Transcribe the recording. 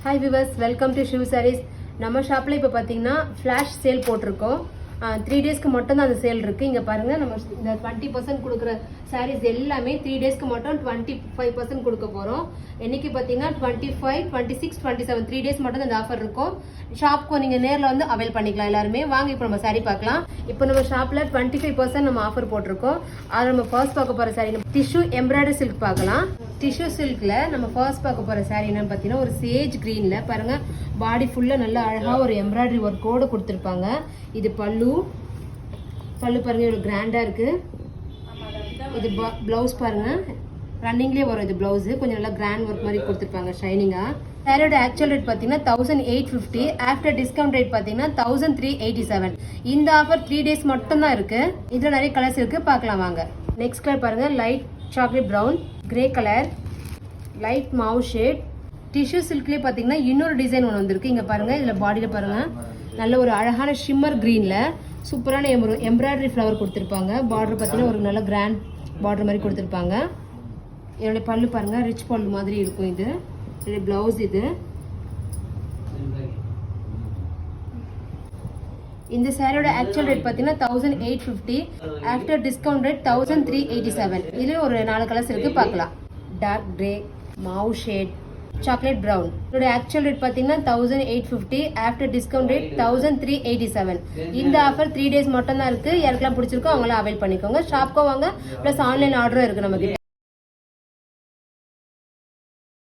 Hi viewers, welcome to Shiv sarees. நம்ம ஷாப்பில் இப்போ பார்த்தீங்கன்னா ஃப்ளாஷ் சேல் போட்டிருக்கோம். 3 டேஸ்க்கு மட்டும் தான் அந்த சேல் இருக்குது. இங்கே பாருங்கள், நம்ம இந்த 20% கொடுக்குற சாரீஸ் எல்லாமே 3 டேஸ்க்கு மட்டும் 25% கொடுக்க போகிறோம். என்னைக்கு பார்த்தீங்கன்னா 25, 26, 27 3 டேஸ் மட்டும் தான் இந்த ஆஃபர் இருக்கும். ஷாப்க்கு நீங்கள் நேரில் வந்து அவைல் பண்ணிக்கலாம் எல்லாருமே. வாங்க இப்போ நம்ம சாரீ பார்க்கலாம். இப்போ நம்ம ஷாப்பில் 25% நம்ம ஆஃபர் போட்டிருக்கோம். அது நம்ம ஃபர்ஸ்ட் பார்க்க போகிற சாரீ டிஷ்யூ எம்ப்ராய்டரி சில்க் பார்க்கலாம். டிஷ்யூ சில்க்ல நம்ம ஃபர்ஸ்ட் பார்க்க போற சாரீ என்னன்னு பார்த்தீங்கன்னா ஒரு சேஜ் கிரீன்ல பாருங்க, பாடி ஃபுல்லா நல்லா அழகா ஒரு எம்ப்ராய்டரி ஒர்க்கோட கொடுத்துருப்பாங்க. இது பல்லு பாருங்க, இவ்வளவு கிராண்டா இருக்கு. இது பிளவுஸ் பாருங்க, ரன்னிங்லேயே வரும். இது பிளவுஸ் கொஞ்சம் நல்லா கிராண்ட் ஒர்க் மாதிரி கொடுத்துருப்பாங்க ஷைனிங்கா. சாரியோட ஆக்சுவல் ரேட் பார்த்தீங்கன்னா 1850. ஆஃப்டர் டிஸ்கவுண்ட் ரேட் பார்த்தீங்கன்னா 1387. இந்த ஆஃபர் 3 டேஸ் மட்டும் தான் இருக்கு. இதுல நிறைய கலர்ஸ் இருக்கு, பார்க்கலாம் வாங்க. நெக்ஸ்ட் கலர் பாருங்க, light chocolate brown, grey colour, light மாவு ஷேட். டிஷ்யூ சில்க்லேயே பார்த்தீங்கன்னா இன்னொரு டிசைன் ஒன்று வந்திருக்கு. இங்கே பாருங்க, இதில் பாடியில் பாருங்க நல்ல ஒரு அழகான ஷிம்மர் கிரீனில் சூப்பரான எம்ப்ராய்டரி ஃப்ளவர் கொடுத்துருப்பாங்க. பார்டர் பார்த்தீங்கன்னா ஒரு நல்ல கிராண்ட் பார்டர் மாதிரி கொடுத்துருப்பாங்க. என்னுடைய பல்லு பாருங்க, ரிச் பல்லு மாதிரி இருக்கும். இது பிளவுஸ். இது இந்த சாரியோட ஆக்சுவல் ரேட் பார்த்தீங்கன்னா 1850. After discount rate 1387. இதுல ஒரு 4 கலர்ஸ் இருக்கு, பார்க்கலாம். டார்க் கிரே, மாவு ஷேட், சாக்லேட் ப்ரௌன். இதோட ஆக்சுவல் ரேட் பார்த்தீங்கன்னா 1850. After discount rate 1387. இந்த ஆஃபர் 3 டேஸ் மட்டும் தான் இருக்கு. யாருக்கெல்லாம் பிடிச்சிருக்கோ அவங்களாம் அவைல் பண்ணிக்கோங்க. ஷாப்க்கோ வாங்க, ப்ளஸ் ஆன்லைன் ஆர்டரும் இருக்கு நம்ம கிட்ட.